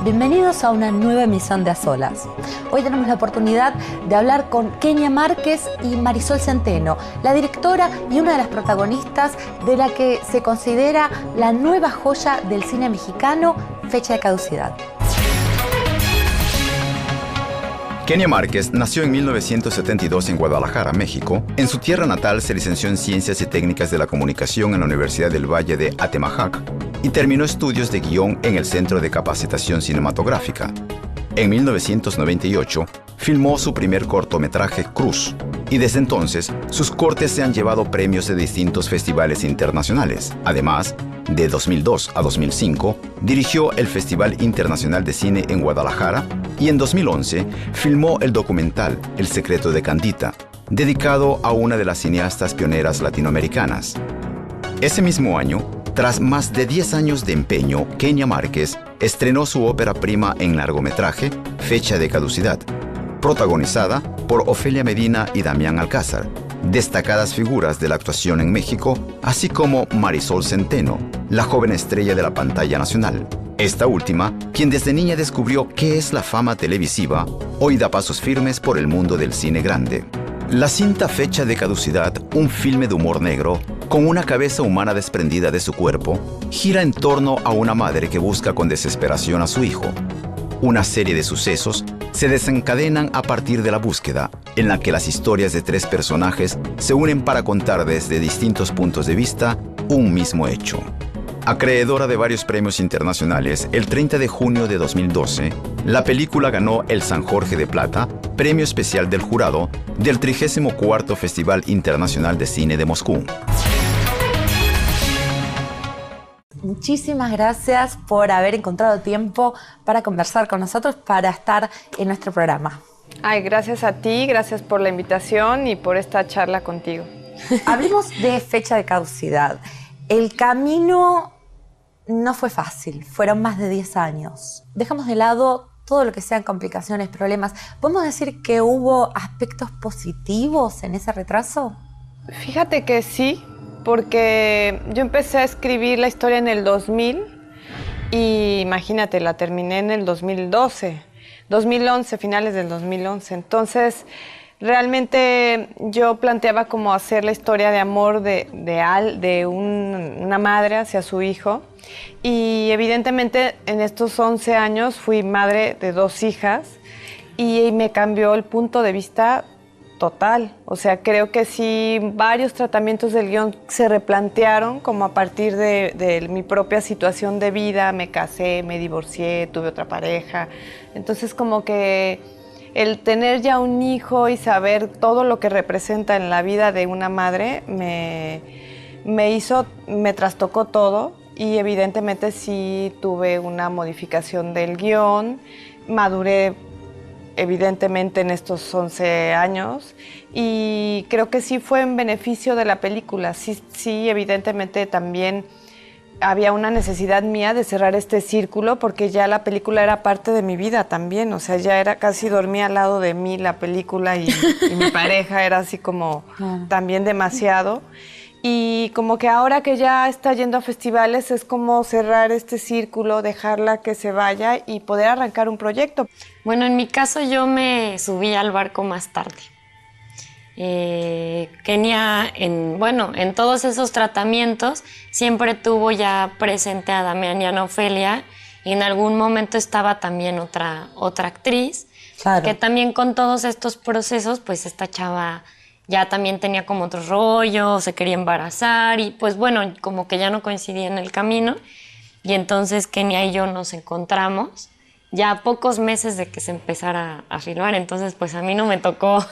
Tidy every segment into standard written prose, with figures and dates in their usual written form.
Bienvenidos a una nueva emisión de A Solas. Hoy tenemos la oportunidad de hablar con Kenia Márquez y Marisol Centeno, la directora y una de las protagonistas de la que se considera la nueva joya del cine mexicano, Fecha de Caducidad. Kenia Márquez nació en 1972 en Guadalajara, México. En su tierra natal se licenció en Ciencias y Técnicas de la Comunicación en la Universidad del Valle de Atemajac y terminó estudios de guión en el Centro de Capacitación Cinematográfica. En 1998 filmó su primer cortometraje, Cruz, y desde entonces sus cortes se han llevado premios de distintos festivales internacionales. Además, de 2002 a 2005, dirigió el Festival Internacional de Cine en Guadalajara y en 2011 filmó el documental El secreto de Candita, dedicado a una de las cineastas pioneras latinoamericanas. Ese mismo año, tras más de 10 años de empeño, Kenia Márquez estrenó su ópera prima en largometraje, Fecha de Caducidad, protagonizada por Ofelia Medina y Damián Alcázar, destacadas figuras de la actuación en México, así como Marisol Centeno, la joven estrella de la pantalla nacional. Esta última, quien desde niña descubrió qué es la fama televisiva, hoy da pasos firmes por el mundo del cine grande. La cinta Fecha de Caducidad, un filme de humor negro, con una cabeza humana desprendida de su cuerpo, gira en torno a una madre que busca con desesperación a su hijo. Una serie de sucesos se desencadenan a partir de la búsqueda, en la que las historias de tres personajes se unen para contar desde distintos puntos de vista un mismo hecho. Acreedora de varios premios internacionales, el 30 de junio de 2012, la película ganó el San Jorge de Plata, premio especial del jurado del 34º Festival Internacional de Cine de Moscú. Muchísimas gracias por haber encontrado tiempo para conversar con nosotros, para estar en nuestro programa. Ay, gracias a ti, gracias por la invitación y por esta charla contigo. Hablemos de Fecha de Caducidad. El camino no fue fácil, fueron más de 10 años. Dejamos de lado todo lo que sean complicaciones, problemas. ¿Podemos decir que hubo aspectos positivos en ese retraso? Fíjate que sí, porque yo empecé a escribir la historia en el 2000 y imagínate, la terminé en el 2011, finales del 2011. Entonces, realmente yo planteaba como hacer la historia de amor de una madre hacia su hijo. Y evidentemente en estos 11 años fui madre de 2 hijas y me cambió el punto de vista total. O sea, creo que sí, varios tratamientos del guión se replantearon como a partir de mi propia situación de vida. Me casé, me divorcié, tuve otra pareja. Entonces como que el tener ya un hijo y saber todo lo que representa en la vida de una madre me trastocó todo. Y evidentemente sí tuve una modificación del guión, maduré evidentemente en estos 11 años y creo que sí fue en beneficio de la película. Sí, evidentemente también había una necesidad mía de cerrar este círculo porque ya la película era parte de mi vida también, o sea, ya era casi dormía al lado de mí la película y mi pareja era así como también demasiado. Y como que ahora que ya está yendo a festivales es como cerrar este círculo, dejarla que se vaya y poder arrancar un proyecto. Bueno, en mi caso yo me subí al barco más tarde. Kenia, en todos esos tratamientos siempre tuvo ya presente a Damián y a Ana Ofelia y en algún momento estaba también otra actriz, claro, que también con todos estos procesos, pues esta chava ya también tenía como otro rollo, se quería embarazar y pues bueno, como que ya no coincidía en el camino y entonces Kenia y yo nos encontramos ya a pocos meses de que se empezara a filmar, entonces pues a mí no me tocó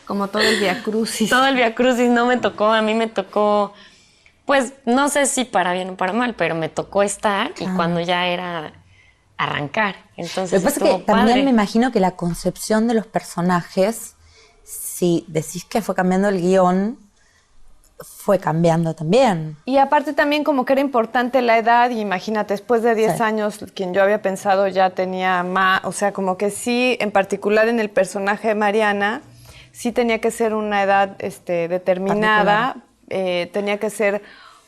como todo el viacrucis. Todo el viacrucis no me tocó, a mí me tocó, pues no sé si para bien o para mal, pero me tocó estar y cuando ya era arrancar, entonces lo que pasa es que también me imagino que la concepción de los personajes, si decís que fue cambiando el guión, fue cambiando también. Y aparte también como que era importante la edad, y imagínate, después de 10 años, quien yo había pensado ya tenía más, o sea, como que sí, en particular en el personaje de Mariana, sí tenía que ser una edad determinada, tenía que ser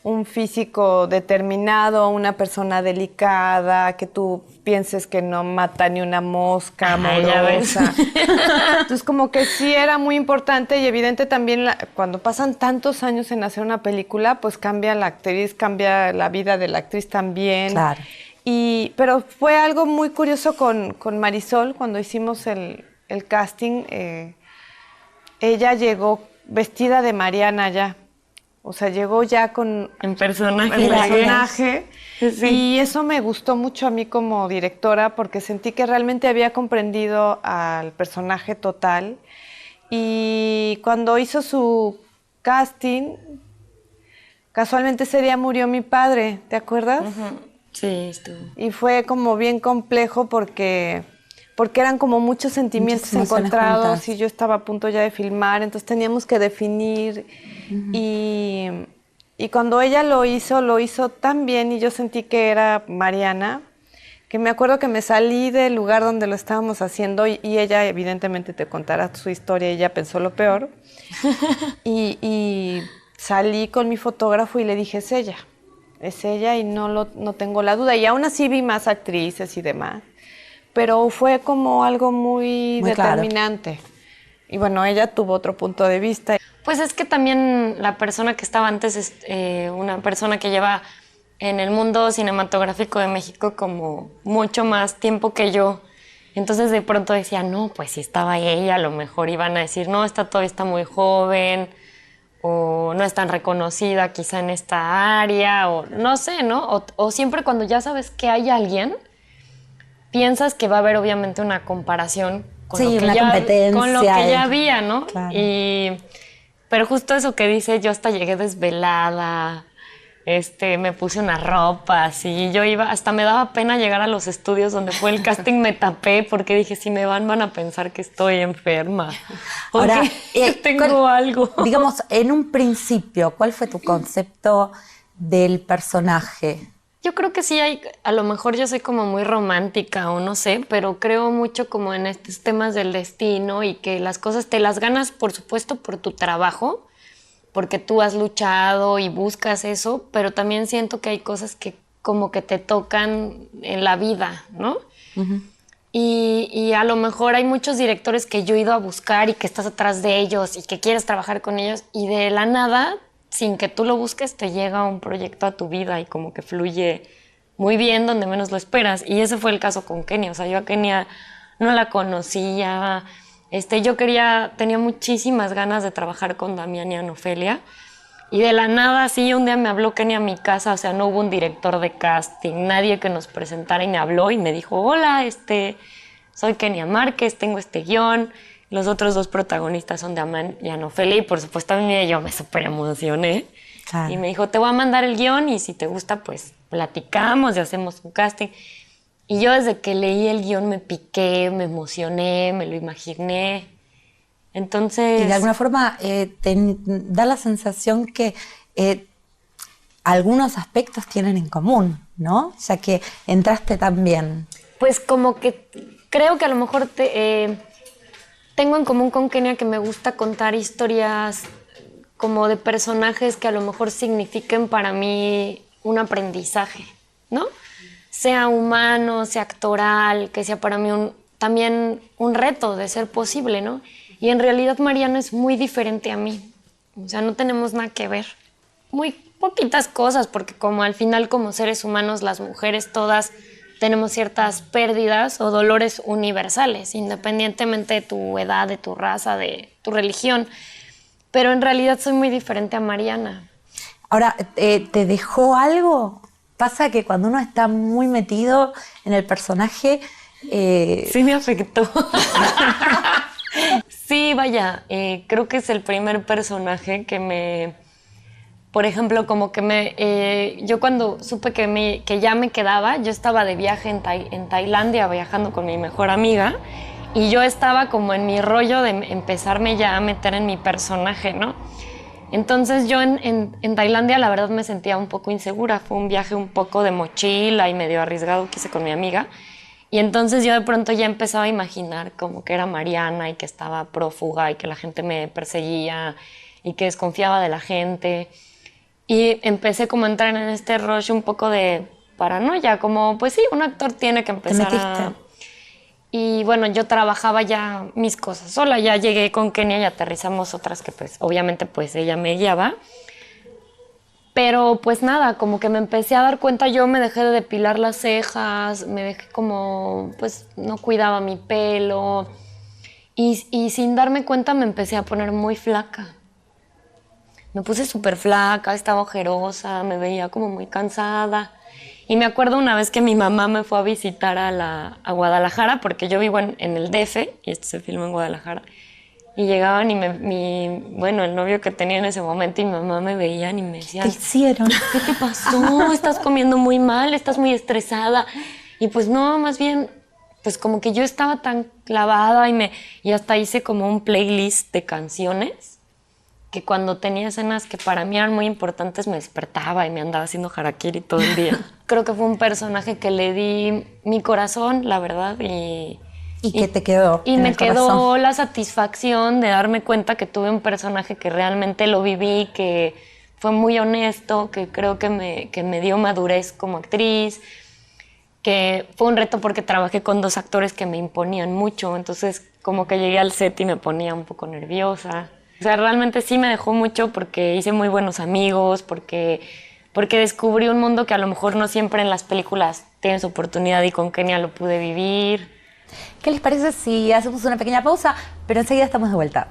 un físico determinado, una persona delicada, que tú pienses que no mata ni una mosca amorosa. Entonces, como que sí era muy importante y evidente también cuando pasan tantos años en hacer una película, pues cambia la actriz, cambia la vida de la actriz también. Claro. Pero fue algo muy curioso con Marisol, cuando hicimos el casting, ella llegó vestida de Mariana ya. O sea, llegó ya con... En personaje. En personaje. Sí. Y eso me gustó mucho a mí como directora porque sentí que realmente había comprendido al personaje total. Y cuando hizo su casting, casualmente ese día murió mi padre, ¿te acuerdas? Uh-huh. Sí, estuvo. Y fue como bien complejo porque eran como muchos sentimientos encontrados juntas. Y yo estaba a punto ya de filmar, entonces teníamos que definir. Uh-huh. Y cuando ella lo hizo tan bien y yo sentí que era Mariana, que me acuerdo que me salí del lugar donde lo estábamos haciendo y ella evidentemente te contará su historia, ella pensó lo peor. y salí con mi fotógrafo y le dije, es ella y no tengo la duda. Y aún así vi más actrices y demás. Pero fue como algo muy determinante. Claro. Y bueno, ella tuvo otro punto de vista. Pues es que también la persona que estaba antes es una persona que lleva en el mundo cinematográfico de México como mucho más tiempo que yo. Entonces de pronto decía, no, pues si estaba ella, a lo mejor iban a decir, no, todavía está muy joven, o no es tan reconocida quizá en esta área, o no sé, ¿no? O siempre cuando ya sabes que hay alguien, piensas que va a haber obviamente una comparación con lo que ya había, ¿no? Claro. Pero justo eso que dice, yo hasta llegué desvelada, me puse una ropa así, hasta me daba pena llegar a los estudios donde fue el casting, me tapé porque dije, si me van a pensar que estoy enferma. Ahora, tengo algo. Digamos, en un principio, ¿cuál fue tu concepto del personaje? Yo creo que sí a lo mejor yo soy como muy romántica o no sé, pero creo mucho como en estos temas del destino y que las cosas te las ganas, por supuesto, por tu trabajo, porque tú has luchado y buscas eso, pero también siento que hay cosas que como que te tocan en la vida, ¿no? Uh-huh. Y a lo mejor hay muchos directores que yo he ido a buscar y que estás atrás de ellos y que quieres trabajar con ellos y de la nada, sin que tú lo busques, te llega un proyecto a tu vida y como que fluye muy bien donde menos lo esperas. Y ese fue el caso con Kenia. O sea, yo a Kenia no la conocía. Tenía muchísimas ganas de trabajar con Damián y Ana Ofelia. Y de la nada, sí, un día me habló Kenia a mi casa. O sea, no hubo un director de casting, nadie que nos presentara y me habló y me dijo, hola, soy Kenia Márquez, tengo este guión. Los otros dos protagonistas son Damián y Ana Ofelia y por supuesto a mí yo me súper emocioné. Claro. Y me dijo, te voy a mandar el guión y si te gusta, pues platicamos y hacemos un casting. Y yo desde que leí el guión me piqué, me emocioné, me lo imaginé. Entonces... Y de alguna forma te da la sensación que algunos aspectos tienen en común, ¿no? O sea, que entraste también. Pues como que creo que a lo mejor tengo en común con Kenia que me gusta contar historias como de personajes que a lo mejor signifiquen para mí un aprendizaje, ¿no? Sea humano, sea actoral, que sea para mí también un reto de ser posible, ¿no? Y en realidad Mariana es muy diferente a mí. O sea, no tenemos nada que ver. Muy poquitas cosas, porque como al final como seres humanos, las mujeres todas tenemos ciertas pérdidas o dolores universales, independientemente de tu edad, de tu raza, de tu religión. Pero en realidad soy muy diferente a Mariana. Ahora, ¿te dejó algo? Pasa que cuando uno está muy metido en el personaje... Sí me afectó. Sí, vaya, creo que es el primer personaje que me... Por ejemplo, como que yo cuando supe que ya me quedaba, yo estaba de viaje en Tailandia viajando con mi mejor amiga y yo estaba como en mi rollo de empezarme ya a meter en mi personaje, ¿no? Entonces yo en Tailandia la verdad me sentía un poco insegura, fue un viaje un poco de mochila y medio arriesgado que hice con mi amiga y entonces yo de pronto ya empezaba a imaginar como que era Mariana y que estaba prófuga y que la gente me perseguía y que desconfiaba de la gente. Y empecé como a entrar en este rush un poco de paranoia, como pues sí, un actor tiene que empezar a... Y bueno, yo trabajaba ya mis cosas sola, ya llegué con Kenia y aterrizamos otras que pues obviamente pues ella me guiaba. Pero pues nada, como que me empecé a dar cuenta, yo me dejé de depilar las cejas, me dejé como, pues no cuidaba mi pelo y sin darme cuenta me empecé a poner muy flaca. Me puse súper flaca, estaba ojerosa, me veía como muy cansada. Y me acuerdo una vez que mi mamá me fue a visitar a Guadalajara, porque yo vivo en el DF, y esto se filmó en Guadalajara. Y llegaban y bueno, el novio que tenía en ese momento y mi mamá me veían y me decían... ¿Qué hicieron? ¿Qué te pasó? Estás comiendo muy mal, estás muy estresada. Y pues no, más bien, pues como que yo estaba tan clavada y hasta hice como un playlist de canciones que cuando tenía escenas que para mí eran muy importantes me despertaba y me andaba haciendo harakiri todo el día. Creo que fue un personaje que le di mi corazón, la verdad, ¿Y qué te quedó? Y me quedó la satisfacción de darme cuenta que tuve un personaje que realmente lo viví, que fue muy honesto, que creo que me dio madurez como actriz, que fue un reto porque trabajé con 2 actores que me imponían mucho, entonces como que llegué al set y me ponía un poco nerviosa. O sea, realmente sí me dejó mucho porque hice muy buenos amigos, porque descubrí un mundo que a lo mejor no siempre en las películas tienes oportunidad y con Kenia lo pude vivir. ¿Qué les parece si hacemos una pequeña pausa, pero enseguida estamos de vuelta?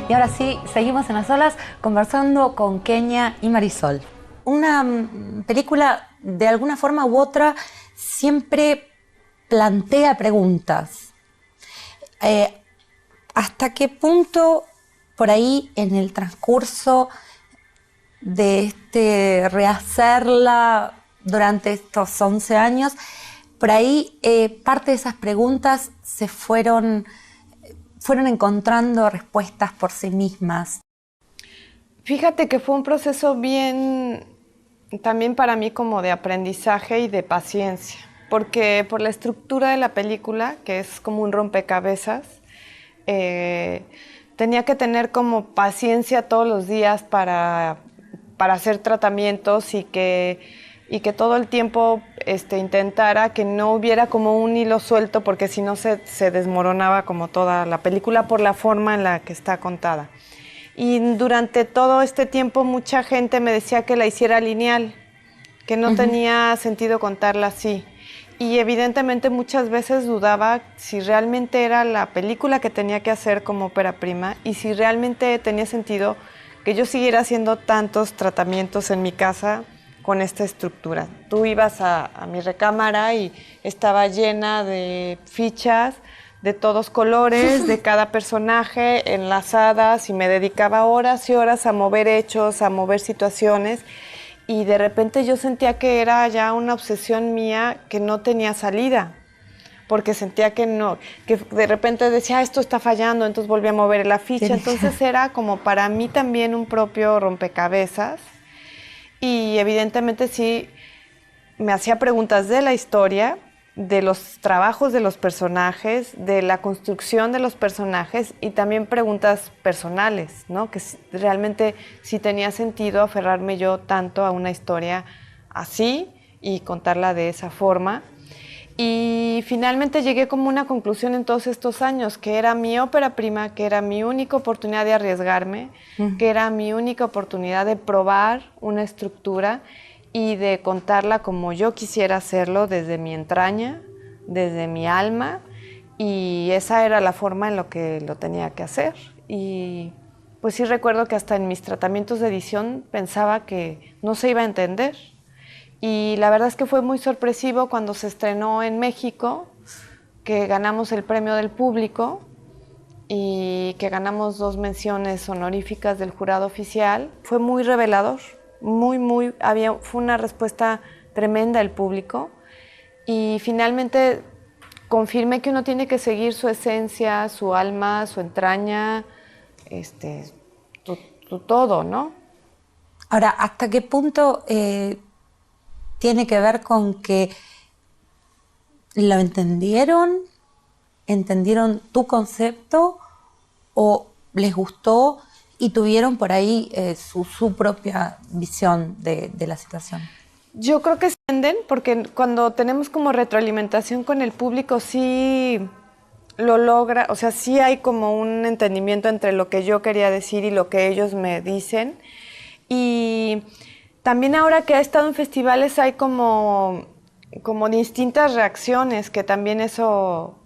Y ahora sí, seguimos en las olas conversando con Kenia y Marisol. Una película, de alguna forma u otra, siempre plantea preguntas. ¿Hasta qué punto por ahí en el transcurso de rehacerla durante estos 11 años, por ahí parte de esas preguntas se fueron encontrando respuestas por sí mismas? Fíjate que fue un proceso bien, también para mí como de aprendizaje y de paciencia, porque por la estructura de la película, que es como un rompecabezas, tenía que tener como paciencia todos los días para hacer tratamientos y que todo el tiempo intentara que no hubiera como un hilo suelto, porque si no se desmoronaba como toda la película por la forma en la que está contada. Y durante todo este tiempo mucha gente me decía que la hiciera lineal, que no tenía sentido contarla así. Y evidentemente muchas veces dudaba si realmente era la película que tenía que hacer como ópera prima y si realmente tenía sentido que yo siguiera haciendo tantos tratamientos en mi casa con esta estructura. Tú ibas a mi recámara y estaba llena de fichas de todos colores, de cada personaje, enlazadas, y me dedicaba horas y horas a mover hechos, a mover situaciones, y de repente yo sentía que era ya una obsesión mía que no tenía salida, porque sentía que no, que de repente decía, esto está fallando, entonces volví a mover la ficha, entonces era como para mí también un propio rompecabezas, y evidentemente sí me hacía preguntas de la historia, de los trabajos de los personajes, de la construcción de los personajes y también preguntas personales, ¿no? Que realmente sí tenía sentido aferrarme yo tanto a una historia así y contarla de esa forma. Y finalmente llegué como una conclusión en todos estos años, que era mi ópera prima, que era mi única oportunidad de arriesgarme, que era mi única oportunidad de probar una estructura y de contarla como yo quisiera hacerlo, desde mi entraña, desde mi alma, y esa era la forma en la que lo tenía que hacer. Y pues sí recuerdo que hasta en mis tratamientos de edición pensaba que no se iba a entender. Y la verdad es que fue muy sorpresivo cuando se estrenó en México, que ganamos el premio del público y que ganamos 2 menciones honoríficas del jurado oficial. Fue muy revelador. Fue una respuesta tremenda del público y finalmente confirmé que uno tiene que seguir su esencia, su alma, su entraña, todo, ¿no? Ahora, ¿hasta qué punto tiene que ver con que lo entendieron tu concepto o les gustó y tuvieron por ahí su propia visión de la situación? Yo creo que se entienden porque cuando tenemos como retroalimentación con el público sí lo logra, o sea, sí hay como un entendimiento entre lo que yo quería decir y lo que ellos me dicen. Y también ahora que he estado en festivales hay como distintas reacciones, que también eso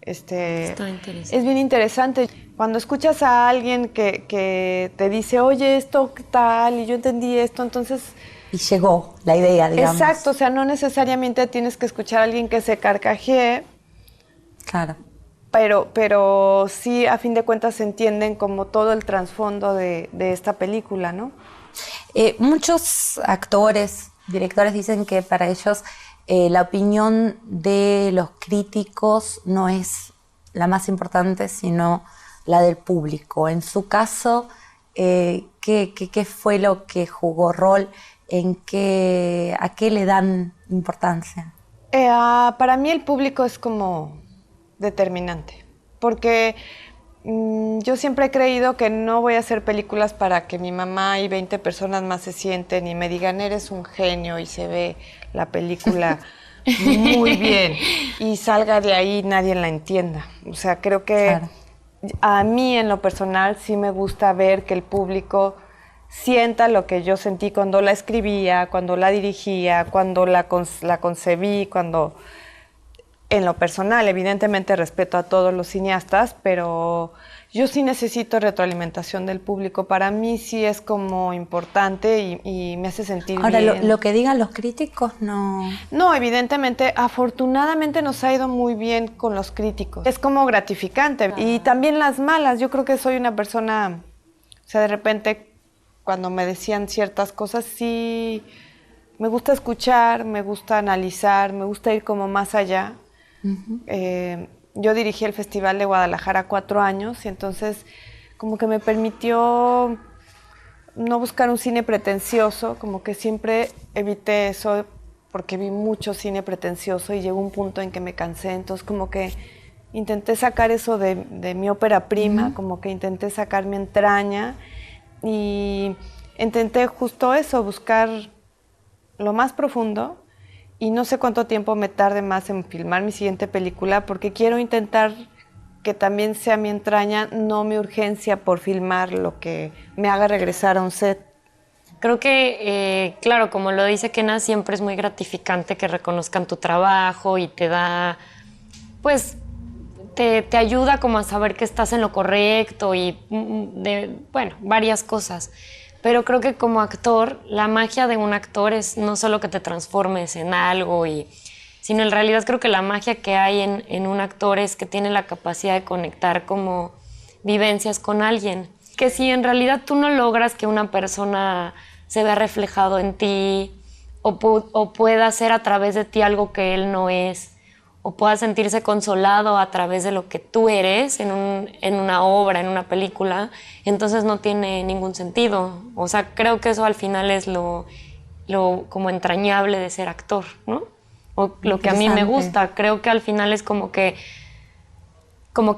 Está interesante. es bien interesante. Cuando escuchas a alguien que te dice, oye, esto qué tal, y yo entendí esto, entonces... Y llegó la idea, digamos. Exacto, o sea, no necesariamente tienes que escuchar a alguien que se carcajee. Claro. Pero sí, a fin de cuentas, se entienden como todo el trasfondo de esta película, ¿no? Muchos actores, directores dicen que para ellos la opinión de los críticos no es la más importante, sino la del público. En su caso, ¿qué fue lo que jugó rol? ¿A qué le dan importancia? Para mí el público es como determinante, porque yo siempre he creído que no voy a hacer películas para que mi mamá y 20 personas más se sienten y me digan, eres un genio, y se ve la película muy bien, y salga de ahí y nadie la entienda. O sea, creo que a mí en lo personal sí me gusta ver que el público sienta lo que yo sentí cuando la escribía, cuando la dirigía, cuando la concebí, cuando... En lo personal, evidentemente respeto a todos los cineastas, pero yo sí necesito retroalimentación del público. Para mí sí es como importante y me hace sentir Ahora, bien. lo que digan los críticos no... No, evidentemente, afortunadamente nos ha ido muy bien con los críticos. Es como gratificante. Y también las malas. Yo creo que soy una persona, o sea, de repente cuando me decían ciertas cosas, sí me gusta escuchar, me gusta analizar, me gusta ir como más allá. Yo dirigí el Festival de Guadalajara 4 años y entonces como que me permitió no buscar un cine pretencioso, como que siempre evité eso porque vi mucho cine pretencioso y llegó un punto en que me cansé, entonces como que intenté sacar eso de mi ópera prima, como que intenté sacar mi entraña y intenté justo eso, buscar lo más profundo. Y no sé cuánto tiempo me tarde más en filmar mi siguiente película, porque quiero intentar que también sea mi entraña, no mi urgencia por filmar lo que me haga regresar a un set. Creo que, claro, como lo dice Kena, siempre es muy gratificante que reconozcan tu trabajo y te da, pues, te ayuda como a saber que estás en lo correcto y, bueno, varias cosas. Pero creo que como actor, la magia de un actor es no solo que te transformes en algo, sino en realidad creo que la magia que hay en un actor es que tiene la capacidad de conectar como vivencias con alguien. Que si en realidad tú no logras que una persona se vea reflejado en ti o pueda hacer a través de ti algo que él no es, o pueda sentirse consolado a través de lo que tú eres en una obra, en una película, entonces no tiene ningún sentido. O sea, creo que eso al final es lo como entrañable de ser actor, ¿no? O lo que a mí me gusta. Creo que al final es como que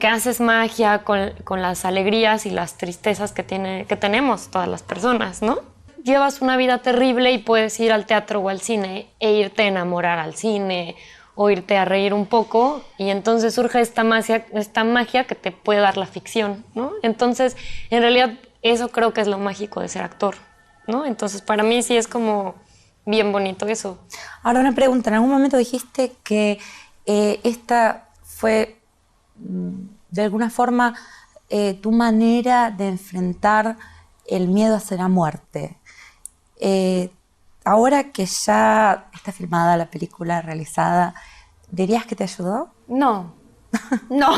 haces magia con las alegrías y las tristezas que tenemos todas las personas, ¿no? Llevas una vida terrible y puedes ir al teatro o al cine e irte a enamorar al cine o irte a reír un poco, y entonces surge esta magia que te puede dar la ficción, ¿no? Entonces, en realidad, eso creo que es lo mágico de ser actor, ¿no? Entonces, para mí sí es como bien bonito eso. Ahora una pregunta, en algún momento dijiste que esta fue, de alguna forma, tu manera de enfrentar el miedo hacia la muerte. Ahora que ya está filmada la película, realizada, ¿dirías que te ayudó? No, no.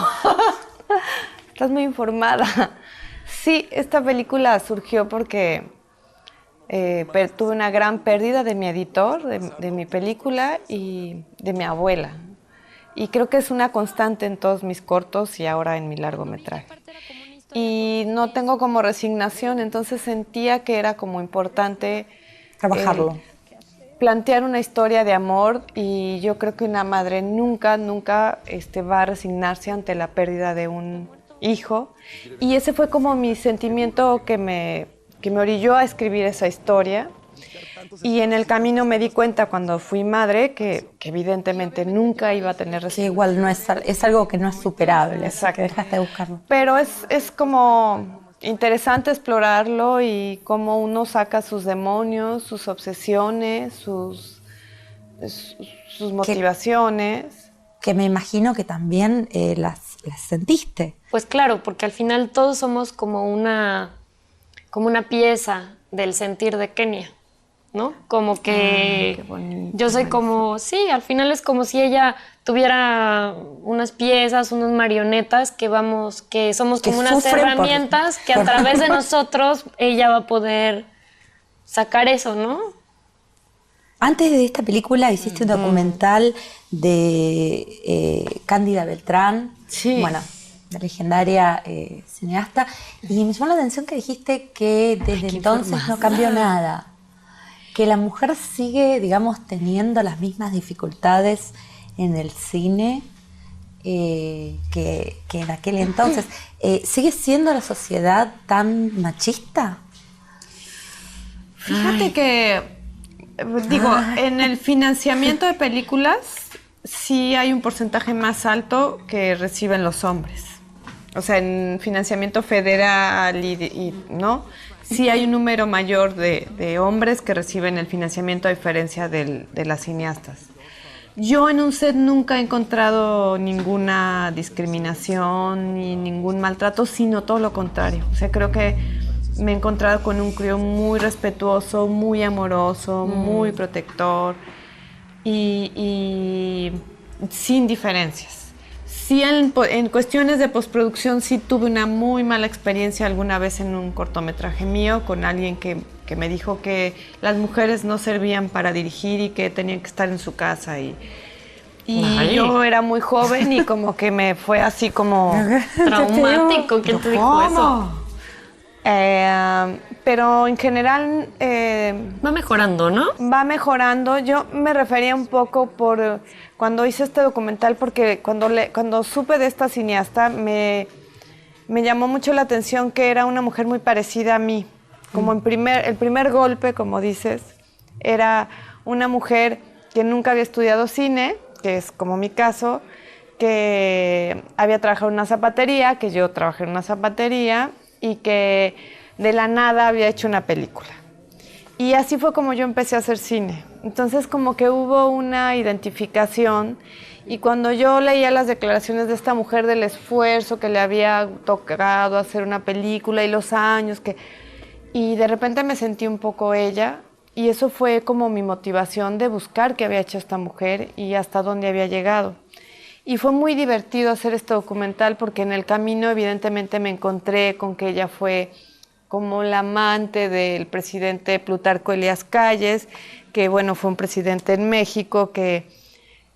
Estás muy informada. Sí, esta película surgió porque tuve una gran pérdida de mi editor, de mi película y de mi abuela. Y creo que es una constante en todos mis cortos y ahora en mi largometraje. y no tengo como resignación, entonces sentía que era como importante trabajarlo. Plantear una historia de amor, y yo creo que una madre nunca va a resignarse ante la pérdida de un hijo, y ese fue como mi sentimiento que me orilló a escribir esa historia. Y en el camino me di cuenta cuando fui madre que evidentemente nunca iba a tener Que resignación. igual no es algo que no es superable, Exacto. que dejaste de buscarlo. Pero es como interesante explorarlo y cómo uno saca sus demonios, sus obsesiones, sus motivaciones. Que me imagino que también las sentiste. Pues claro, porque al final todos somos como una pieza del sentir de Kenia, ¿no? Como que qué bonito, yo soy como, sí, al final es como si ella tuviera unas piezas, unas marionetas que somos Que como unas sufren herramientas que a través de nosotros ella va a poder sacar eso, ¿no? Antes de esta película hiciste un documental de Cándida Beltrán, Sí. bueno, la legendaria cineasta, y me llamó la atención que dijiste que desde entonces no cambió nada, que la mujer sigue, digamos, teniendo las mismas dificultades en el cine que en aquel entonces. ¿Sigue siendo la sociedad tan machista? Fíjate que, en el financiamiento de películas sí hay un porcentaje más alto que reciben los hombres. O sea, en financiamiento federal ¿no? Sí hay un número mayor de hombres que reciben el financiamiento a diferencia de las cineastas. Yo en un set nunca he encontrado ninguna discriminación ni ningún maltrato, sino todo lo contrario. O sea, creo que me he encontrado con un crew muy respetuoso, muy amoroso, muy protector y sin diferencias. Sí, en cuestiones de postproducción sí tuve una muy mala experiencia alguna vez en un cortometraje mío con alguien que me dijo que las mujeres no servían para dirigir y que tenían que estar en su casa y yo era muy joven y como que me fue así como Traumático. ¿Quién te dijo eso? Pero en general Va mejorando, ¿no? va mejorando. Yo me refería un poco por cuando hice este documental, porque cuando supe de esta cineasta me llamó mucho la atención que era una mujer muy parecida a mí. Como el primer golpe, como dices, era una mujer que nunca había estudiado cine, que es como mi caso, que había trabajado en una zapatería, que yo trabajé en una zapatería y que de la nada había hecho una película. Y así fue como yo empecé a hacer cine. Entonces como que hubo una identificación, y cuando yo leía las declaraciones de esta mujer del esfuerzo que le había tocado hacer una película y los años y de repente me sentí un poco ella, y eso fue como mi motivación de buscar qué había hecho esta mujer y hasta dónde había llegado. Y fue muy divertido hacer este documental porque en el camino evidentemente me encontré con que ella fue como la amante del presidente Plutarco Elías Calles, que bueno, fue un presidente en México que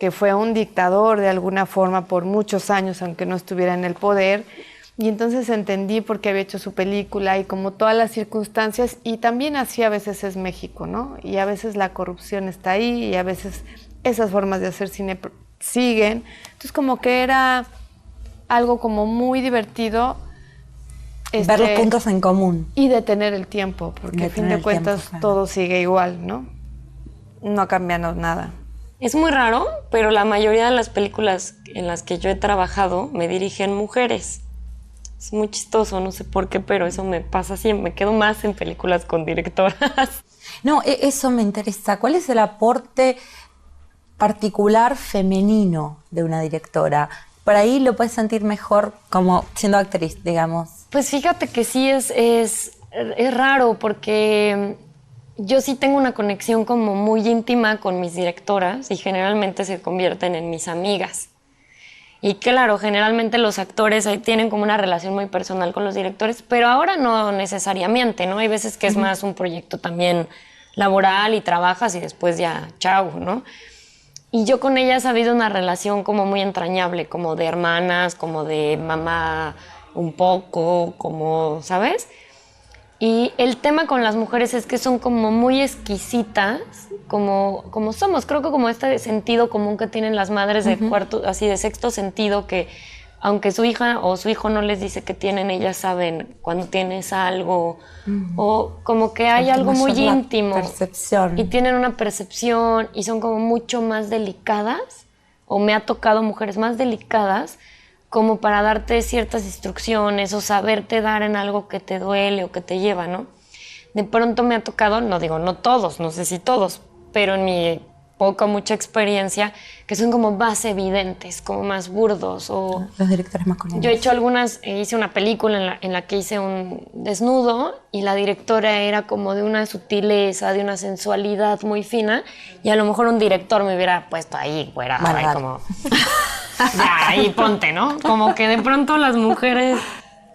fue un dictador de alguna forma por muchos años, aunque no estuviera en el poder. Y entonces entendí por qué había hecho su película y como todas las circunstancias, y también así a veces es México, ¿no? Y a veces la corrupción está ahí y a veces esas formas de hacer cine siguen. Entonces como que era algo como muy divertido. Ver los puntos en común. Y detener el tiempo, porque a fin de cuentas todo sigue igual, ¿no? No ha cambiado nada. Es muy raro, pero la mayoría de las películas en las que yo he trabajado me dirigen mujeres. Es muy chistoso, no sé por qué, pero eso me pasa siempre. Me quedo más en películas con directoras. No, eso me interesa. ¿Cuál es el aporte particular femenino de una directora? Por ahí lo puedes sentir mejor como siendo actriz, digamos. Pues fíjate que sí es raro, porque yo sí tengo una conexión como muy íntima con mis directoras y generalmente se convierten en mis amigas. Y claro, generalmente los actores ahí tienen como una relación muy personal con los directores, pero ahora no necesariamente, ¿no? Hay veces que es más un proyecto también laboral y trabajas y después ya chao, ¿no? Y yo con ellas ha habido una relación como muy entrañable, como de hermanas, como de mamá un poco, como, ¿sabes? Y el tema con las mujeres es que son como muy exquisitas, como somos. Creo que como este sentido común que tienen las madres de cuarto, así de sexto sentido, que aunque su hija o su hijo no les dice que tienen, ellas saben cuando tienes algo, o como que hay algo muy íntimo. Percepción. Y tienen una percepción y son como mucho más delicadas, o me ha tocado mujeres más delicadas, como para darte ciertas instrucciones o saberte dar en algo que te duele o que te lleva, ¿no? De pronto me ha tocado, no digo no todos, no sé si todos, pero en mi mucha experiencia, que son como más evidentes, como más burdos. O los directores masculinos. Yo he hecho hice una película en la que hice un desnudo y la directora era como de una sutileza, de una sensualidad muy fina, y a lo mejor un director me hubiera puesto ahí, güera, ahí como... Ya, ahí ponte, ¿no? Como que de pronto las mujeres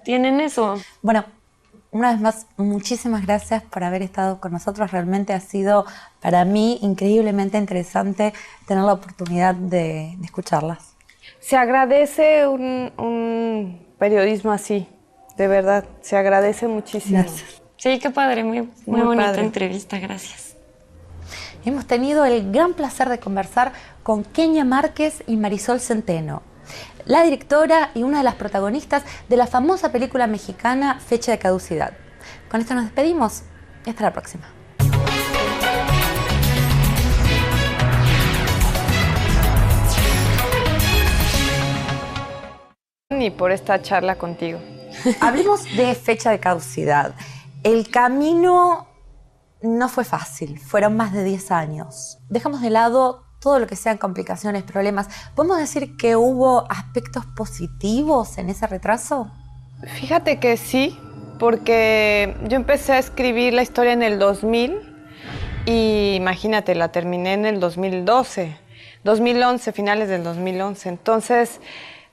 tienen eso. Bueno, una vez más, muchísimas gracias por haber estado con nosotros. Realmente ha sido para mí increíblemente interesante tener la oportunidad de escucharlas. Se agradece un periodismo así, de verdad, se agradece muchísimo. Gracias. Sí, qué padre, muy bonita padre. entrevista, gracias. Hemos tenido el gran placer de conversar con Kenia Márquez y Marisol Centeno, la directora y una de las protagonistas de la famosa película mexicana Fecha de Caducidad. Con esto nos despedimos y hasta la próxima. Y por esta charla contigo. Hablemos de Fecha de Caducidad. El camino no fue fácil, fueron más de 10 años. Dejamos de lado todo lo que sean complicaciones, problemas. ¿Podemos decir que hubo aspectos positivos en ese retraso? Fíjate que sí, porque yo empecé a escribir la historia en el 2000 y imagínate, la terminé en el 2012, finales del 2011. Entonces,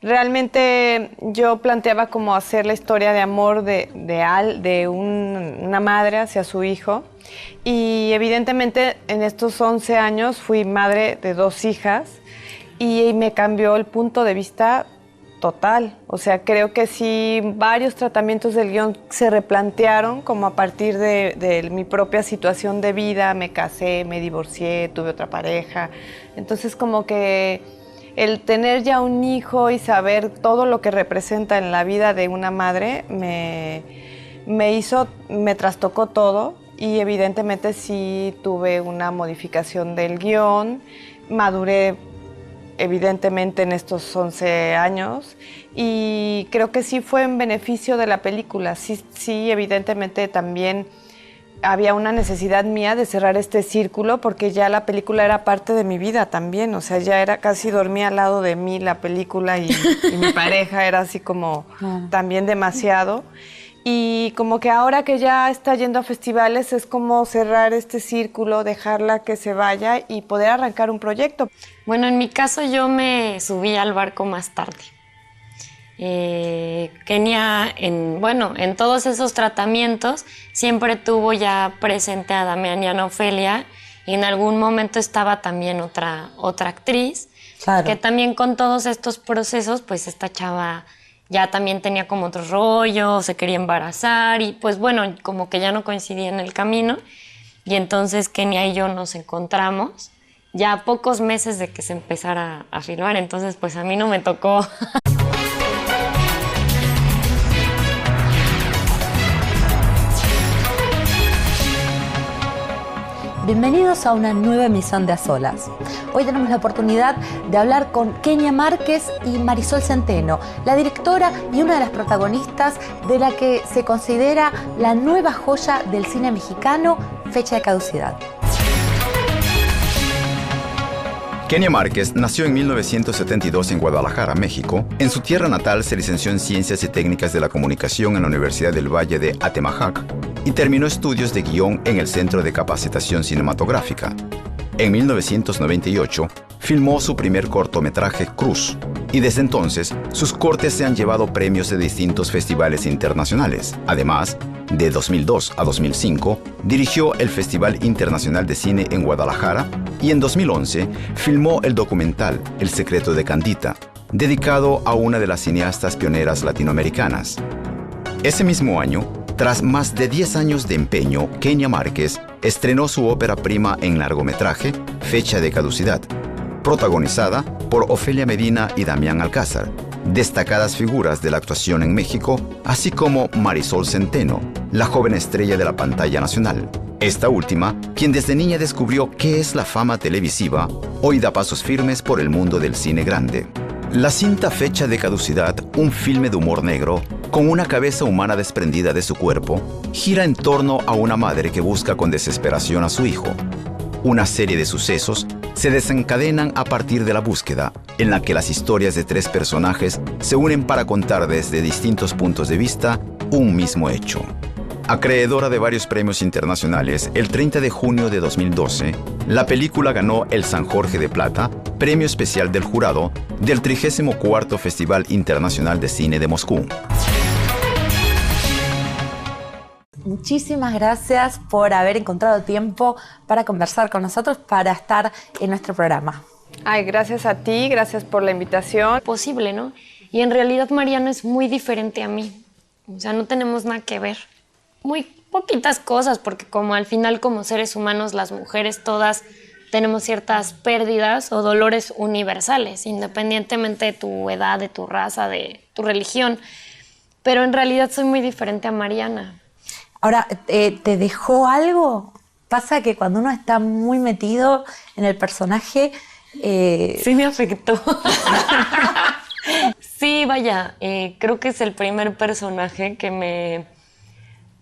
realmente yo planteaba como hacer la historia de amor de una madre hacia su hijo. Y evidentemente en estos 11 años fui madre de 2 hijas y me cambió el punto de vista total. O sea, creo que sí, varios tratamientos del guión se replantearon como a partir de mi propia situación de vida. Me casé, me divorcié, tuve otra pareja. Entonces como que el tener ya un hijo y saber todo lo que representa en la vida de una madre me trastocó todo. Y evidentemente sí tuve una modificación del guión, maduré evidentemente en estos 11 años y creo que sí fue en beneficio de la película. Sí, evidentemente también había una necesidad mía de cerrar este círculo porque ya la película era parte de mi vida también, o sea, ya era casi dormía al lado de mí la película y mi pareja era así como también demasiado. Y como que ahora que ya está yendo a festivales es como cerrar este círculo, dejarla que se vaya y poder arrancar un proyecto. Bueno, en mi caso yo me subí al barco más tarde. Kenia, en todos esos tratamientos siempre tuvo ya presente a Damián y a Ofelia y en algún momento estaba también otra actriz, claro, que también con todos estos procesos pues esta chava ya también tenía como otro rollo, se quería embarazar y pues bueno, como que ya no coincidía en el camino y entonces Kenia y yo nos encontramos ya a pocos meses de que se empezara a filmar, entonces pues a mí no me tocó. Bienvenidos a una nueva emisión de A Solas. Hoy tenemos la oportunidad de hablar con Kenia Márquez y Marisol Centeno, la directora y una de las protagonistas de la que se considera la nueva joya del cine mexicano, Fecha de Caducidad. Kenia Márquez nació en 1972 en Guadalajara, México. En su tierra natal se licenció en Ciencias y Técnicas de la Comunicación en la Universidad del Valle de Atemajac y terminó estudios de guión en el Centro de Capacitación Cinematográfica. En 1998 filmó su primer cortometraje Cruz y desde entonces sus cortes se han llevado premios de distintos festivales internacionales. Además, de 2002 a 2005 dirigió el Festival Internacional de Cine en Guadalajara y en 2011 filmó el documental El secreto de Candita, dedicado a una de las cineastas pioneras latinoamericanas. Ese mismo año, tras más de 10 años de empeño, Kenia Márquez estrenó su ópera prima en largometraje, Fecha de Caducidad, protagonizada por Ofelia Medina y Damián Alcázar, destacadas figuras de la actuación en México, así como Marisol Centeno, la joven estrella de la pantalla nacional. Esta última, quien desde niña descubrió qué es la fama televisiva, hoy da pasos firmes por el mundo del cine grande. La cinta Fecha de Caducidad, un filme de humor negro, con una cabeza humana desprendida de su cuerpo, gira en torno a una madre que busca con desesperación a su hijo. Una serie de sucesos se desencadenan a partir de la búsqueda, en la que las historias de 3 personajes se unen para contar desde distintos puntos de vista un mismo hecho. Acreedora de varios premios internacionales, el 30 de junio de 2012, la película ganó el San Jorge de Plata, premio especial del jurado del 34º Festival Internacional de Cine de Moscú. Muchísimas gracias por haber encontrado tiempo para conversar con nosotros, para estar en nuestro programa. Ay, gracias a ti, gracias por la invitación. Posible, ¿no? Y en realidad Mariana es muy diferente a mí. O sea, no tenemos nada que ver. Muy poquitas cosas, porque como al final como seres humanos las mujeres todas tenemos ciertas pérdidas o dolores universales, independientemente de tu edad, de tu raza, de tu religión. Pero en realidad soy muy diferente a Mariana. Ahora, ¿te dejó algo? Pasa que cuando uno está muy metido en el personaje... Sí me afectó. Sí, vaya, creo que es el primer personaje que me...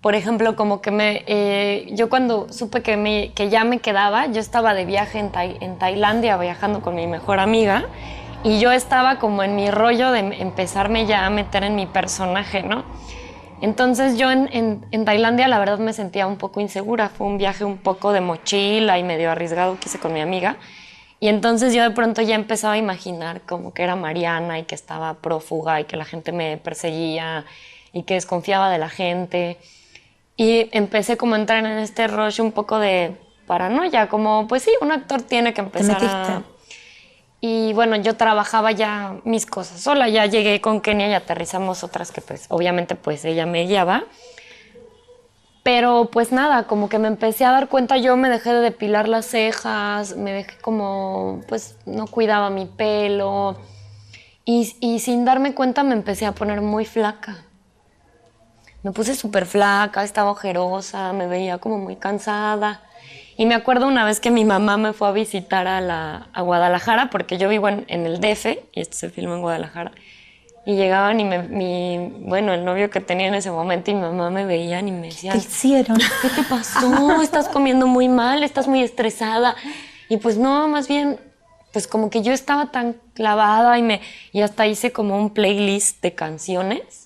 Por ejemplo, como que yo cuando supe que ya me quedaba, yo estaba de viaje en Tailandia viajando con mi mejor amiga y yo estaba como en mi rollo de empezarme ya a meter en mi personaje, ¿no? Entonces yo en Tailandia la verdad me sentía un poco insegura, fue un viaje un poco de mochila y medio arriesgado que hice con mi amiga y entonces yo de pronto ya empezaba a imaginar como que era Mariana y que estaba prófuga y que la gente me perseguía y que desconfiaba de la gente. Y empecé como a entrar en este rush un poco de paranoia, como pues sí, un actor tiene que empezar a... Y bueno, yo trabajaba ya mis cosas sola, ya llegué con Kenia y aterrizamos otras que pues obviamente pues ella me guiaba. Pero pues nada, como que me empecé a dar cuenta, yo me dejé de depilar las cejas, me dejé como pues no cuidaba mi pelo y sin darme cuenta me empecé a poner muy flaca. Me puse súper flaca, estaba ojerosa, me veía como muy cansada. Y me acuerdo una vez que mi mamá me fue a visitar a Guadalajara, porque yo vivo en el DF, y esto se filmó en Guadalajara. Y llegaban y el novio que tenía en ese momento y mi mamá me veían y me decían... ¿Qué hicieron? ¿Qué te pasó? Estás comiendo muy mal, estás muy estresada. Y pues no, más bien, pues como que yo estaba tan clavada y hasta hice como un playlist de canciones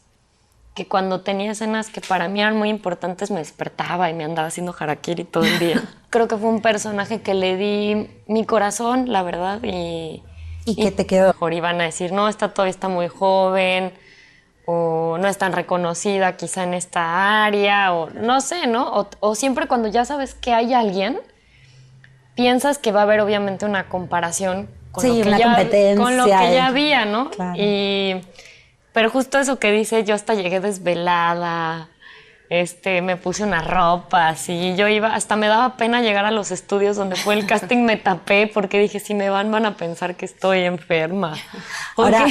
que cuando tenía escenas que para mí eran muy importantes me despertaba y me andaba haciendo harakiri todo el día. Creo que fue un personaje que le di mi corazón, la verdad, ¿Y qué te quedó? Mejor iban a decir, no, todavía está muy joven, o no es tan reconocida quizá en esta área, o no sé, ¿no? O siempre cuando ya sabes que hay alguien, piensas que va a haber obviamente una comparación con lo que ya había, ¿no? Claro. Pero justo eso que dice, yo hasta llegué desvelada, me puse una ropa así, hasta me daba pena llegar a los estudios donde fue el casting, me tapé porque dije, si me van a pensar que estoy enferma. Ahora,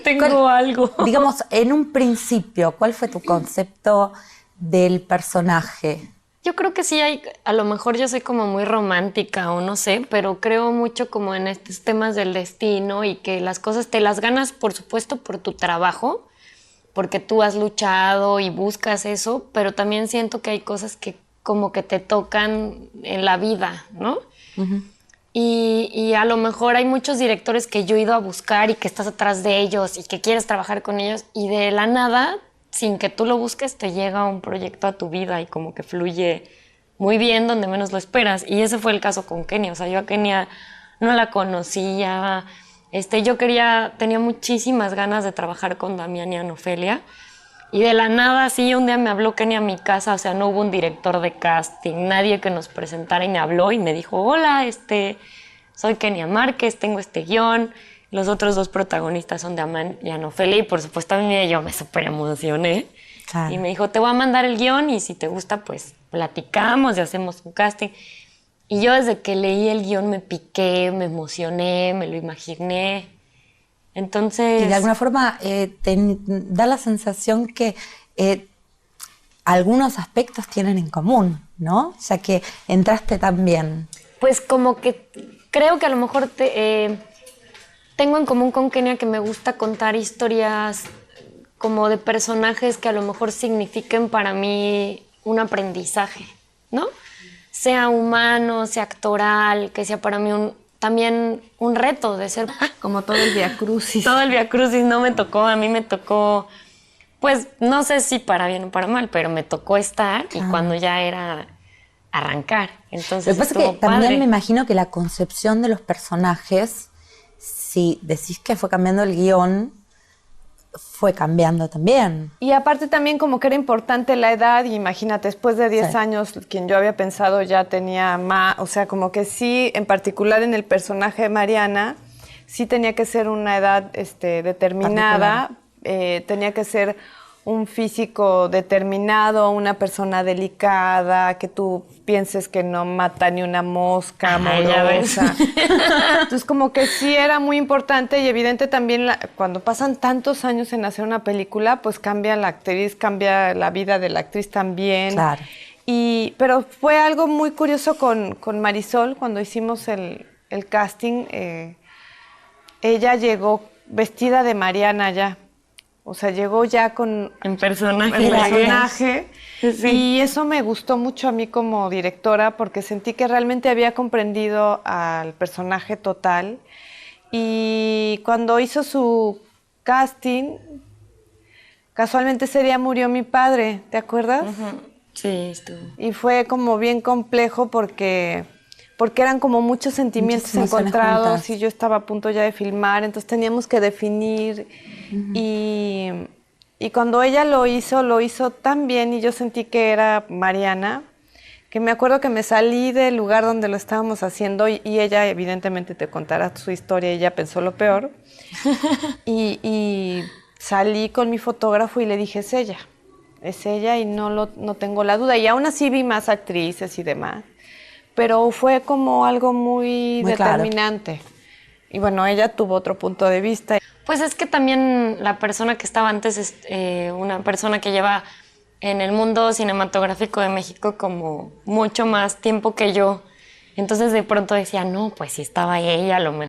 tengo algo. Digamos, en un principio, ¿cuál fue tu concepto del personaje? Yo creo que sí a lo mejor yo soy como muy romántica o no sé, pero creo mucho como en estos temas del destino y que las cosas te las ganas, por supuesto, por tu trabajo, porque tú has luchado y buscas eso, pero también siento que hay cosas que como que te tocan en la vida, ¿no? Uh-huh. Y a lo mejor hay muchos directores que yo he ido a buscar y que estás atrás de ellos y que quieres trabajar con ellos y de la nada, sin que tú lo busques, te llega un proyecto a tu vida y como que fluye muy bien donde menos lo esperas. Y ese fue el caso con Kenia. O sea, yo a Kenia no la conocía. Tenía muchísimas ganas de trabajar con Damián y Ana Ofelia. Y de la nada, así, un día me habló Kenia a mi casa. O sea, no hubo un director de casting, nadie que nos presentara y me habló y me dijo, hola, soy Kenia Márquez, tengo este guión. Los otros 2 protagonistas son Damián y Ana Ofelia, y por supuesto a mí yo me súper emocioné. Claro. Y me dijo, te voy a mandar el guión y si te gusta, pues platicamos y hacemos un casting. Y yo desde que leí el guión me piqué, me emocioné, me lo imaginé. Entonces... Y de alguna forma te da la sensación que algunos aspectos tienen en común, ¿no? O sea, que entraste también. Pues como que creo que a lo mejor tengo en común con Kenia que me gusta contar historias como de personajes que a lo mejor signifiquen para mí un aprendizaje, ¿no? Sea humano, sea actoral, que sea para mí también un reto de ser... Como todo el viacrucis. Todo el viacrucis no me tocó, a mí me tocó, pues no sé si para bien o para mal, pero me tocó estar y cuando ya era arrancar. Entonces lo que pasa es que también me imagino que la concepción de los personajes, si decís que fue cambiando el guión, fue cambiando también. Y aparte también como que era importante la edad, y imagínate, después de 10 años, quien yo había pensado ya tenía más, o sea, como que sí, en particular en el personaje de Mariana, sí tenía que ser una edad determinada, tenía que ser un físico determinado, una persona delicada, que tú pienses que no mata ni una mosca amorosa. Entonces, como que sí era muy importante y evidente también cuando pasan tantos años en hacer una película, pues cambia la actriz, cambia la vida de la actriz también. Claro. Pero fue algo muy curioso con Marisol, cuando hicimos el casting, ella llegó vestida de Mariana ya. O sea, llegó ya con... En personaje. En personaje. Sí. Y eso me gustó mucho a mí como directora porque sentí que realmente había comprendido al personaje total. Y cuando hizo su casting, casualmente ese día murió mi padre, ¿te acuerdas? Sí, estuvo. Y fue como bien complejo porque eran como muchos sentimientos encontrados juntas. Y yo estaba a punto ya de filmar, entonces teníamos que definir. Y cuando ella lo hizo tan bien y yo sentí que era Mariana, que me acuerdo que me salí del lugar donde lo estábamos haciendo y ella evidentemente te contará su historia, ella pensó lo peor. y salí con mi fotógrafo y le dije, es ella y no tengo la duda. Y aún así vi más actrices y demás. Pero fue como algo muy determinante. Claro. Y bueno, ella tuvo otro punto de vista. Pues es que también la persona que estaba antes es una persona que lleva en el mundo cinematográfico de México como mucho más tiempo que yo. Entonces de pronto decía, no, pues si estaba ella, a lo mejor